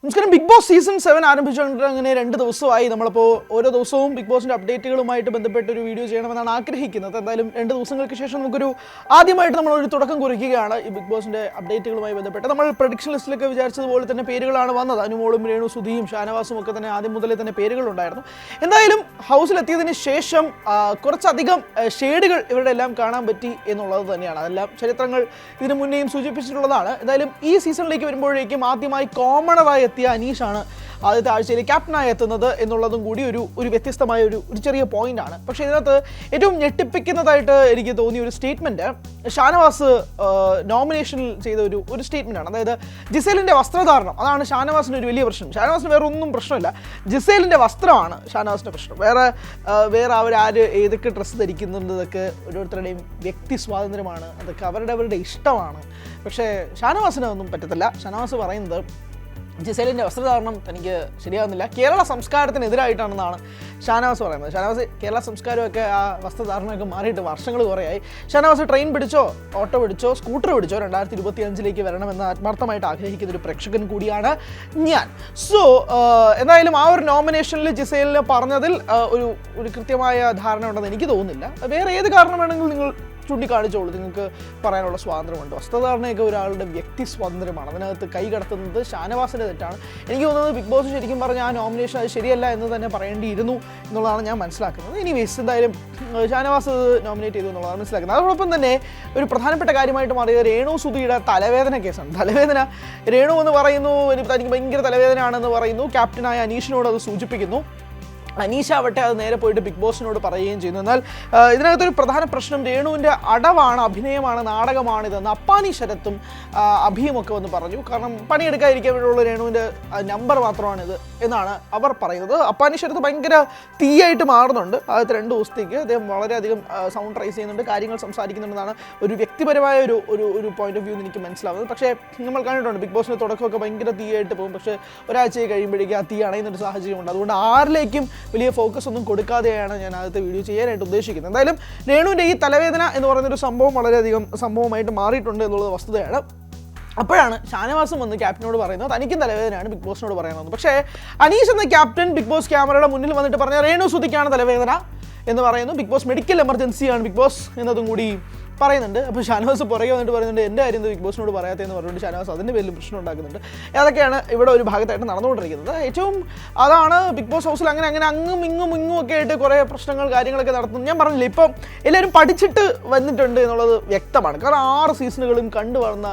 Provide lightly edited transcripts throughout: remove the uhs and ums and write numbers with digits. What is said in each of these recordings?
നമസ്കാരം. Big boss season 7 ആരംഭിച്ചുകൊണ്ട് അങ്ങനെ 2 ദിവസമായി. നമ്മളിപ്പോൾ ഓരോ ദിവസവും ബിഗ് ബോസിൻ്റെ അപ്ഡേറ്റുകളുമായിട്ട് ബന്ധപ്പെട്ട് ഒരു വീഡിയോ ചെയ്യണമെന്നാണ് ആഗ്രഹിക്കുന്നത്. എന്തായാലും 2 ദിവസങ്ങൾക്ക് ശേഷം നമുക്കൊരു ആദ്യമായിട്ട് നമ്മളൊരു തുടക്കം കുറിക്കുകയാണ് ഈ ബിഗ് ബോസിൻ്റെ അപ്ഡേറ്റുകളുമായി ബന്ധപ്പെട്ട്. നമ്മൾ പ്രഡിക്ഷൻ ലിസ്റ്റിലൊക്കെ വിചാരിച്ചതുപോലെ തന്നെ പേരുകളാണ് വന്നത്. അനുമോളും രേണു സുധിയും ഷാനവാസും ഒക്കെ തന്നെ ആദ്യം മുതലേ തന്നെ പേരുകളുണ്ടായിരുന്നു. എന്തായാലും ഹൗസിലെത്തിയതിന് ശേഷം കുറച്ചധികം ഷെയ്ഡുകൾ ഇവരുടെ എല്ലാം കാണാൻ പറ്റി എന്നുള്ളത് തന്നെയാണ്. അതെല്ലാം ചരിത്രങ്ങൾ ഇതിനു മുന്നേയും സൂചിപ്പിച്ചിട്ടുള്ളതാണ്. എന്തായാലും ഈ സീസണിലേക്ക് വരുമ്പോഴേക്കും ആദ്യമായി കോമണറായി എത്തിയ അനീഷാണ് ആദ്യത്തെ ആഴ്ചയിൽ ക്യാപ്റ്റനായി എത്തുന്നത് എന്നുള്ളതും കൂടി ഒരു വ്യത്യസ്തമായ ഒരു ചെറിയ പോയിന്റാണ്. പക്ഷേ ഇതിനകത്ത് ഏറ്റവും ഞെട്ടിപ്പിക്കുന്നതായിട്ട് എനിക്ക് തോന്നിയ ഒരു സ്റ്റേറ്റ്മെൻറ്റ് ഷാനവാസ് നോമിനേഷനിൽ ചെയ്ത ഒരു സ്റ്റേറ്റ്മെൻറ്റാണ്. അതായത് ജിസേലിൻ്റെ വസ്ത്രധാരണം, അതാണ് ഷാനവാസിൻ്റെ ഒരു വലിയ പ്രശ്നം. ഷാനവാസിന് വേറെ ഒന്നും പ്രശ്നമില്ല, ജിസേലിൻ്റെ വസ്ത്രമാണ് ഷാനവാസിൻ്റെ പ്രശ്നം. വേറെ അവരാര് ഏതൊക്കെ ഡ്രസ്സ് ധരിക്കുന്നതൊക്കെ ഓരോരുത്തരുടെയും വ്യക്തി സ്വാതന്ത്ര്യമാണ്, അതൊക്കെ അവരുടെ ഇഷ്ടമാണ്. പക്ഷേ ഷാനവാസിന് ഒന്നും പറ്റത്തില്ല. ഷാനവാസ് പറയുന്നത് ജിസേലിൻ്റെ വസ്ത്രധാരണം തനിക്ക് ശരിയാകുന്നില്ല, കേരള സംസ്കാരത്തിനെതിരായിട്ടാണെന്നാണ് ഷാനവാസ് പറയുന്നത്. ഷാനവാസ് കേരള സംസ്കാരമൊക്കെ ആ വസ്ത്രധാരണമൊക്കെ മാറിയിട്ട് വർഷങ്ങൾ കുറേയായി. ഷാനവാസ് ട്രെയിൻ പിടിച്ചോ, ഓട്ടോ പിടിച്ചോ, സ്കൂട്ടർ പിടിച്ചോ 2025 വരണമെന്ന് ആത്മാർത്ഥമായിട്ട് ആഗ്രഹിക്കുന്ന ഒരു പ്രേക്ഷകൻ കൂടിയാണ് ഞാൻ. സോ എന്തായാലും ആ ഒരു നോമിനേഷനിൽ ജിസേലിന് പറഞ്ഞതിൽ ഒരു കൃത്യമായ ധാരണ ഉണ്ടെന്ന് എനിക്ക് തോന്നുന്നില്ല. വേറെ ഏത് കാരണം വേണമെങ്കിലും നിങ്ങൾ ചൂണ്ടിക്കാണിച്ചോളൂ, നിങ്ങൾക്ക് പറയാനുള്ള സ്വാതന്ത്ര്യമുണ്ട്. വസ്ത്രധാരണയൊക്കെ ഒരാളുടെ വ്യക്തി സ്വാതന്ത്ര്യമാണ്. അതിനകത്ത് കൈ കടത്തുന്നത് ഷാനവാസിൻ്റെ തെറ്റാണ്. എനിക്ക് തോന്നുന്നത് ബിഗ് ബോസ് ശരിക്കും പറഞ്ഞാൽ ആ നോമിനേഷൻ അത് ശരിയല്ല എന്ന് തന്നെ പറയേണ്ടിയിരുന്നു എന്നുള്ളതാണ് ഞാൻ മനസ്സിലാക്കുന്നത്. എനിവേസ് എന്തായാലും ഷാനവാസ് നോമിനേറ്റ് ചെയ്തു എന്നുള്ളതാണ് മനസ്സിലാക്കുന്നത്. അതോടൊപ്പം തന്നെ ഒരു പ്രധാനപ്പെട്ട കാര്യമായിട്ട് മാറിയത് രേണു സുധിയുടെ തലവേദന കേസാണ്. തലവേദന രേണു എന്ന് പറയുന്നു, തനിക്ക് ഭയങ്കര തലവേദനയാണെന്ന് പറയുന്നു. ക്യാപ്റ്റനായ അനീഷിനോട് അത് സൂചിപ്പിക്കുന്നു. അനീഷ ആവട്ടെ അത് നേരെ പോയിട്ട് ബിഗ് ബോസിനോട് പറയുകയും ചെയ്യുന്നു. എന്നാൽ ഇതിനകത്തൊരു പ്രധാന പ്രശ്നം രേണുവിൻ്റെ അടവാണ്, അഭിനയമാണ്, നാടകമാണിതെന്ന് അപ്പാനി ശരത്തും അഭിയുമൊക്കെ വന്ന് പറഞ്ഞു. കാരണം പണിയെടുക്കാതിരിക്കാൻ വേണ്ടിയുള്ള രേണുവിൻ്റെ നമ്പർ മാത്രമാണിത് എന്നാണ് അവർ പറയുന്നത്. അപ്പാനി ശരത്ത് ഭയങ്കര തീയായിട്ട് മാറുന്നുണ്ട് ആദ്യത്തെ 2 ദിവസത്തേക്ക്. അദ്ദേഹം വളരെയധികം സൗണ്ട് റൈസ് ചെയ്യുന്നുണ്ട്, കാര്യങ്ങൾ സംസാരിക്കുന്നുണ്ടെന്നാണ് ഒരു വ്യക്തിപരമായ ഒരു പോയിന്റ് ഓഫ് വ്യൂ എനിക്ക് മനസ്സിലാവുന്നത്. പക്ഷേ നമ്മൾ കണ്ടിട്ടുണ്ട് ബിഗ് ബോസിൻ്റെ തുടക്കമൊക്കെ ഭയങ്കര തീയായിട്ട് പോകും, പക്ഷേ ഒരാഴ്ച കഴിയുമ്പോഴേക്കും ആ തീ അണയുന്നൊരു സാഹചര്യമുണ്ട്. അതുകൊണ്ട് ആരിലേക്കും വലിയ ഫോക്കസ് ഒന്നും കൊടുക്കാതെയാണ് ഞാൻ ആദ്യത്തെ വീഡിയോ ചെയ്യാനായിട്ട് ഉദ്ദേശിക്കുന്നത്. എന്തായാലും രേണുവിൻ്റെ ഈ തലവേദന എന്ന് പറയുന്നൊരു സംഭവം വളരെയധികം സംഭവമായിട്ട് മാറിയിട്ടുണ്ട് എന്നുള്ളത് വസ്തുതയാണ്. അപ്പോഴാണ് ഷാനവാസും വന്ന് ക്യാപ്റ്റനോട് പറയുന്നത് തനിക്കും തലവേദനയാണ്, ബിഗ് ബോസിനോട് പറയുന്നത്. പക്ഷേ അനീഷ് എന്ന ക്യാപ്റ്റൻ ബിഗ് ബോസ് ക്യാമറയുടെ മുന്നിൽ വന്നിട്ട് പറഞ്ഞ രേണു സുധിക്കാണ് തലവേദന എന്ന് പറയുന്നു. ബിഗ് ബോസ് മെഡിക്കൽ എമർജൻസിയാണ് ബിഗ് ബോസ് എന്നതും കൂടി പറയുന്നുണ്ട്. അപ്പോൾ ഷാനവാസ് പുറകെ വന്നിട്ട് പറയുന്നുണ്ട് എൻ്റെ കാര്യം ബിഗ് ബോസിനോട് പറയാത്തതെന്ന് പറഞ്ഞുകൊണ്ട് ഷാനവാസ് അതിൻ്റെ പേരിൽ പ്രശ്നം ഉണ്ടാക്കുന്നുണ്ട്. അതൊക്കെയാണ് ഇവിടെ ഒരു ഭാഗത്തായിട്ട് നടന്നുകൊണ്ടിരിക്കുന്നത്. ഏറ്റവും അതാണ് ബിഗ് ബോസ് ഹൗസിൽ അങ്ങനെ അങ്ങും ഇങ്ങും ഒക്കെ ആയിട്ട് കുറേ പ്രശ്നങ്ങൾ കാര്യങ്ങളൊക്കെ നടത്തുന്നു. ഞാൻ പറഞ്ഞില്ല, ഇപ്പം എല്ലാവരും പഠിച്ചിട്ട് വന്നിട്ടുണ്ട് എന്നുള്ളത് വ്യക്തമാണ്. കാരണം 6 സീസണുകളും കണ്ടു വളർന്ന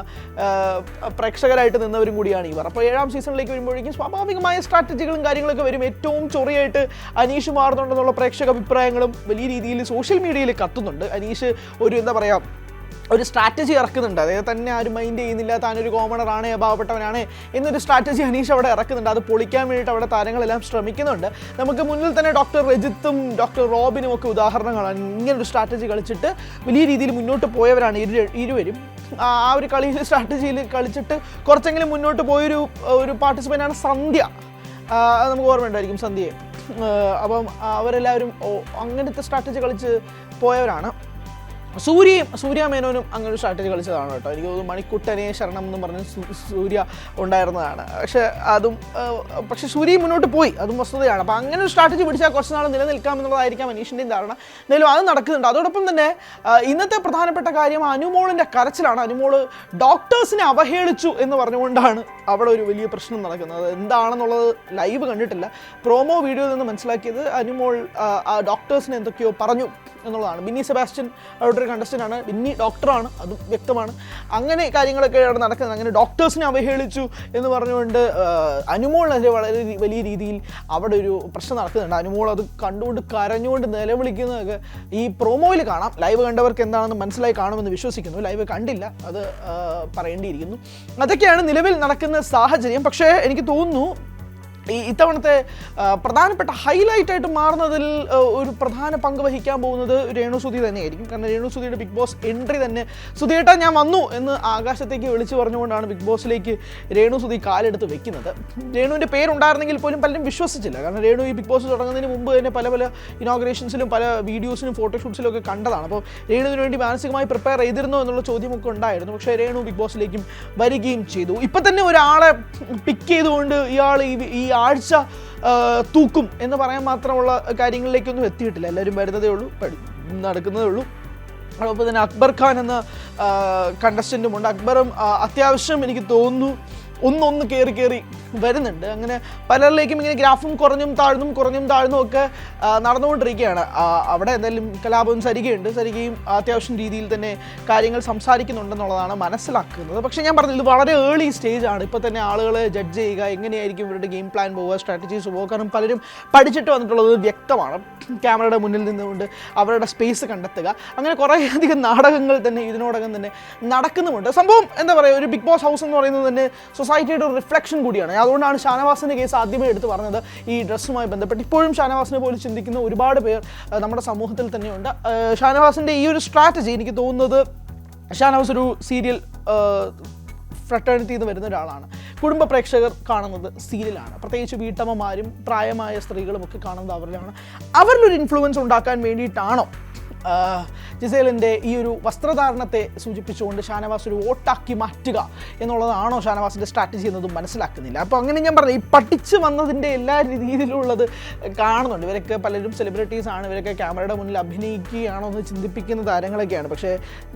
പ്രേക്ഷകരായിട്ട് നിന്നവരും കൂടിയാണ് ഇവർ. അപ്പോൾ 7ാം സീസണിലേക്ക് വരുമ്പോഴേക്കും സ്വാഭാവികമായ സ്ട്രാറ്റജികളും കാര്യങ്ങളൊക്കെ വരും. ഏറ്റവും ചൊറിയായിട്ട് അനീഷ് മാറുന്നുണ്ടെന്നുള്ള പ്രേക്ഷക അഭിപ്രായങ്ങളും വലിയ രീതിയിൽ സോഷ്യൽ മീഡിയയിൽ കത്തുന്നുണ്ട്. അനീഷ് എന്താ പറയുക, ഒരു സ്ട്രാറ്റജി ഇറക്കുന്നുണ്ട്. അതായത് തന്നെ ആരും മൈൻഡ് ചെയ്യുന്നില്ല, താനൊരു കോമണറാണ്, പാവപ്പെട്ടവനാണ് എന്നൊരു സ്ട്രാറ്റജി അനീഷ് അവിടെ ഇറക്കുന്നുണ്ട്. അത് പൊളിക്കാൻ വേണ്ടിയിട്ട് അവിടെ താരങ്ങളെല്ലാം ശ്രമിക്കുന്നുണ്ട്. നമുക്ക് മുന്നിൽ തന്നെ ഡോക്ടർ രജിത്തും ഡോക്ടർ റോബിനും ഒക്കെ ഉദാഹരണങ്ങളാണ്. ഇങ്ങനൊരു സ്ട്രാറ്റജി കളിച്ചിട്ട് വലിയ രീതിയിൽ മുന്നോട്ട് പോയവരാണ് ഇരുവരും. ആ ഒരു സ്ട്രാറ്റജിയിൽ കളിച്ചിട്ട് കുറച്ചെങ്കിലും മുന്നോട്ട് പോയൊരു പാർട്ടിസിപ്പൻ്റാണ് സന്ധ്യ. നമുക്ക് ഓർമ്മയുണ്ടായിരിക്കും സന്ധ്യയെ. അപ്പം അവരെല്ലാവരും അങ്ങനത്തെ സ്ട്രാറ്റജി കളിച്ച് പോയവരാണ്. സൂര്യ മേനോനും അങ്ങനെ ഒരു സ്ട്രാറ്റജി കളിച്ചതാണ് കേട്ടോ. എനിക്ക് തോന്നുന്നു മണിക്കുട്ടനെ ശരണം എന്ന് പറഞ്ഞ് സൂര്യ ഉണ്ടായിരുന്നതാണ്. പക്ഷേ സൂര്യ മുന്നോട്ട് പോയി, അതും വസ്തുതയാണ്. അപ്പോൾ അങ്ങനെ ഒരു സ്ട്രാറ്റജി പിടിച്ചാൽ കുറച്ച് നാൾ നിലനിൽക്കാമെന്നുള്ളതായിരിക്കാം അനീഷിൻ്റെയും ധാരണ. എന്തായാലും അത് നടക്കുന്നുണ്ട്. അതോടൊപ്പം തന്നെ ഇന്നത്തെ പ്രധാനപ്പെട്ട കാര്യം അനുമോളിൻ്റെ കരച്ചിലാണ്. അനുമോള് ഡോക്ടേഴ്സിനെ അവഹേളിച്ചു എന്ന് പറഞ്ഞുകൊണ്ടാണ് അവിടെ ഒരു വലിയ പ്രശ്നം നടക്കുന്നത്. എന്താണെന്നുള്ളത് ലൈവ് കണ്ടിട്ടില്ല. പ്രോമോ വീഡിയോയിൽ നിന്ന് മനസ്സിലാക്കിയത് അനുമോൾ ഡോക്ടേഴ്സിനെ എന്തൊക്കെയോ പറഞ്ഞു എന്നുള്ളതാണ്. ബിന്നി സെബാസ്റ്റ്യൻ അവിടെ ഒരു കണ്ടസ്റ്റൻ്റ് ആണ്, ബിന്നി ഡോക്ടറാണ്, അതും വ്യക്തമാണ്. അങ്ങനെ കാര്യങ്ങളൊക്കെയാണ് നടക്കുന്നത്. അങ്ങനെ ഡോക്ടേഴ്സിനെ അവഹേളിച്ചു എന്ന് പറഞ്ഞുകൊണ്ട് അനുമോളിനെതിരെ വളരെ വലിയ രീതിയിൽ അവിടെ ഒരു പ്രശ്നം നടക്കുന്നുണ്ട്. അനുമോൾ അത് കണ്ടുകൊണ്ട് കരഞ്ഞുകൊണ്ട് നിലവിളിക്കുന്നതൊക്കെ ഈ പ്രോമോയിൽ കാണാം. ലൈവ് കണ്ടവർക്ക് എന്താണെന്ന് മനസ്സിലായി കാണുമെന്ന് വിശ്വസിക്കുന്നു. ലൈവ് കണ്ടില്ല, അത് പറയേണ്ടിയിരിക്കുന്നു. അതൊക്കെയാണ് നിലവിൽ നടക്കുന്ന സാഹചര്യം. പക്ഷേ എനിക്ക് തോന്നുന്നു ഇത്തവണത്തെ പ്രധാനപ്പെട്ട ഹൈലൈറ്റായിട്ട് മാറുന്നതിൽ ഒരു പ്രധാന പങ്ക് വഹിക്കാൻ പോകുന്നത് രേണുസുതി തന്നെയായിരിക്കും. കാരണം രേണുസുതിയുടെ ബിഗ് ബോസ് എൻട്രി തന്നെ സുധിയേട്ടാ ഞാൻ വന്നു എന്ന് ആകാശത്തേക്ക് വിളിച്ചു പറഞ്ഞുകൊണ്ടാണ് ബിഗ് ബോസിലേക്ക് രേണുസുതി കാലെടുത്ത് വെക്കുന്നത്. രേണുവിൻ്റെ പേരുണ്ടായിരുന്നെങ്കിൽ പോലും പലരും വിശ്വസിച്ചില്ല. കാരണം രേണു ഈ ബിഗ് ബോസ് തുടങ്ങുന്നതിന് മുമ്പ് തന്നെ പല ഇനോഗ്രേഷൻസിലും പല വീഡിയോസിനും ഫോട്ടോഷൂട്ട്സിലും ഒക്കെ കണ്ടതാണ്. അപ്പോൾ രേണുവിന് വേണ്ടി മാനസികമായി പ്രിപ്പയർ ചെയ്തിരുന്നോ എന്നുള്ള ചോദ്യമൊക്കെ ഉണ്ടായിരുന്നു. പക്ഷേ രേണു ബിഗ് ബോസിലേക്കും വരികയും ചെയ്തു. ഇപ്പം തന്നെ ഒരാളെ പിക്ക് ചെയ്തുകൊണ്ട് ഇയാൾ ഈ ആഴ്ച തൂക്കും എന്ന് പറയാൻ മാത്രമുള്ള കാര്യങ്ങളിലേക്കൊന്നും എത്തിയിട്ടില്ല. എല്ലാവരും വരുന്നതേ ഉള്ളൂ, നടക്കുന്നതേ ഉള്ളൂ. അതോടൊപ്പം തന്നെ അക്ബർ ഖാൻ എന്ന കണ്ടസ്റ്റൻറ്റുമുണ്ട്. അക്ബറും അത്യാവശ്യം എനിക്ക് തോന്നുന്നു ഒന്ന് കയറി വരുന്നുണ്ട്. അങ്ങനെ പലരിലേക്കും ഇങ്ങനെ ഗ്രാഫും കുറഞ്ഞും താഴ്ന്നും ഒക്കെ നടന്നുകൊണ്ടിരിക്കുകയാണ്. അവിടെ എന്തായാലും കലാപവും സരികയുണ്ട്. സരികയും അത്യാവശ്യം രീതിയിൽ തന്നെ കാര്യങ്ങൾ സംസാരിക്കുന്നുണ്ടെന്നുള്ളതാണ് മനസ്സിലാക്കുന്നത്. പക്ഷേ ഞാൻ പറഞ്ഞത് ഇത് വളരെ ഏർലി സ്റ്റേജാണ്. ഇപ്പോൾ തന്നെ ആളുകളെ ജഡ്ജ് ചെയ്യുക, എങ്ങനെയായിരിക്കും ഇവരുടെ ഗെയിം പ്ലാൻ പോവുക, സ്ട്രാറ്റജീസ് പോവുക. കാരണം പലരും പഠിച്ചിട്ട് വന്നിട്ടുള്ളത് വ്യക്തമാണ്. ക്യാമറയുടെ മുന്നിൽ നിന്നുകൊണ്ട് അവരുടെ സ്പേസ് കണ്ടെത്തുക, അങ്ങനെ കുറേയധികം നാടകങ്ങൾ തന്നെ ഇതിനോടകം തന്നെ നടക്കുന്നുമുണ്ട്. സംഭവം എന്താ പറയുക, ഒരു ബിഗ് ബോസ് ഹൗസ് എന്ന് പറയുന്നത് തന്നെ സൊസൈറ്റിയുടെ ഒരു റിഫ്ലക്ഷൻ കൂടിയാണ്. അതുകൊണ്ടാണ് ഷാനവാസിൻ്റെ കേസ് ആദ്യമേ എടുത്ത് പറഞ്ഞത്. ഈ ഡ്രസ്സുമായി ബന്ധപ്പെട്ട് ഇപ്പോഴും ഷാനവാസിനെ പോലെ ചിന്തിക്കുന്ന ഒരുപാട് പേർ നമ്മുടെ സമൂഹത്തിൽ തന്നെയുണ്ട്. ഷാനവാസിൻ്റെ ഈ ഒരു സ്ട്രാറ്റജി എനിക്ക് തോന്നുന്നത്, ഷാനവാസ് ഒരു സീരിയൽ ഫ്രട്ടേണിറ്റിയിൽ നിന്ന് വരുന്ന ഒരാളാണ്. കുടുംബ പ്രേക്ഷകർ കാണുന്നത് സീരിയലാണ്. പ്രത്യേകിച്ച് വീട്ടമ്മമാരും പ്രായമായ സ്ത്രീകളും ഒക്കെ കാണുന്നത് അവരിലാണ്. അവരിലൊരു ഇൻഫ്ലുവൻസ് ഉണ്ടാക്കാൻ വേണ്ടിയിട്ടാണോ ജിസേലിൻ്റെ ഈ ഒരു വസ്ത്രധാരണത്തെ സൂചിപ്പിച്ചുകൊണ്ട് ഷാനവാസ് ഒരു വോട്ടാക്കി മാറ്റുക എന്നുള്ളതാണോ ഷാനവാസിൻ്റെ സ്ട്രാറ്റജി എന്നതും മനസ്സിലാക്കുന്നില്ല. അപ്പോൾ അങ്ങനെ ഞാൻ പറഞ്ഞു, ഈ പഠിച്ച് വന്നതിൻ്റെ എല്ലാ രീതിയിലുള്ളത് കാണുന്നുണ്ട്. ഇവരൊക്കെ പലരും സെലിബ്രിറ്റീസാണ്, ഇവരൊക്കെ ക്യാമറയുടെ മുന്നിൽ അഭിനയിക്കുകയാണോ എന്ന് ചിന്തിപ്പിക്കുന്ന താരങ്ങളൊക്കെയാണ്. പക്ഷേ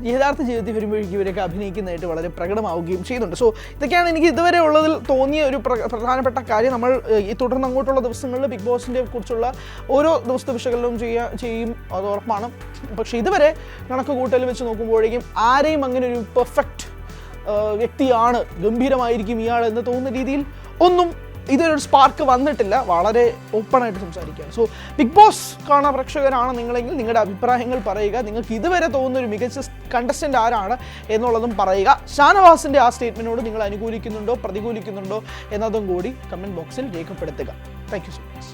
യഥാർത്ഥ ജീവിതത്തിൽ വരുമ്പോഴേക്കും ഇവരൊക്കെ അഭിനയിക്കുന്നതായിട്ട് വളരെ പ്രകടമാവുകയും ചെയ്യുന്നുണ്ട്. സോ ഇതൊക്കെയാണ് എനിക്ക് ഇതുവരെ ഉള്ളതിൽ തോന്നിയ ഒരു പ്രധാനപ്പെട്ട കാര്യം. നമ്മൾ ഈ തുടർന്ന് അങ്ങോട്ടുള്ള ദിവസങ്ങളിൽ ബിഗ് ബോസിനെ കുറിച്ചുള്ള ഓരോ ദിവസത്തെ വിശകലനവും ചെയ്യും, അത് ഉറപ്പാണ്. പക്ഷേ ഇതുവരെ കണക്ക് കൂട്ടൽ വെച്ച് നോക്കുമ്പോഴേക്കും ആരെയും അങ്ങനെ ഒരു പെർഫെക്റ്റ് വ്യക്തിയാണ്, ഗംഭീരമായിരിക്കും ഇയാൾ എന്ന് തോന്നുന്ന രീതിയിൽ ഒന്നും ഇതൊരു സ്പാർക്ക് വന്നിട്ടില്ല. വളരെ ഓപ്പണായിട്ട് സംസാരിക്കുകയാണ്. സോ ബിഗ് ബോസ് കാണാൻ പ്രേക്ഷകരാണ് നിങ്ങളെങ്കിൽ നിങ്ങളുടെ അഭിപ്രായങ്ങൾ പറയുക. നിങ്ങൾക്ക് ഇതുവരെ തോന്നുന്ന ഒരു മികച്ച കണ്ടസ്റ്റൻ്റ് ആരാണ് എന്നുള്ളതും പറയുക. ഷാനവാസിൻ്റെ ആ സ്റ്റേറ്റ്മെൻറ്റിനോട് നിങ്ങൾ അനുകൂലിക്കുന്നുണ്ടോ പ്രതികൂലിക്കുന്നുണ്ടോ എന്നതും കൂടി കമൻറ്റ് ബോക്സിൽ രേഖപ്പെടുത്തുക. Thank you so much.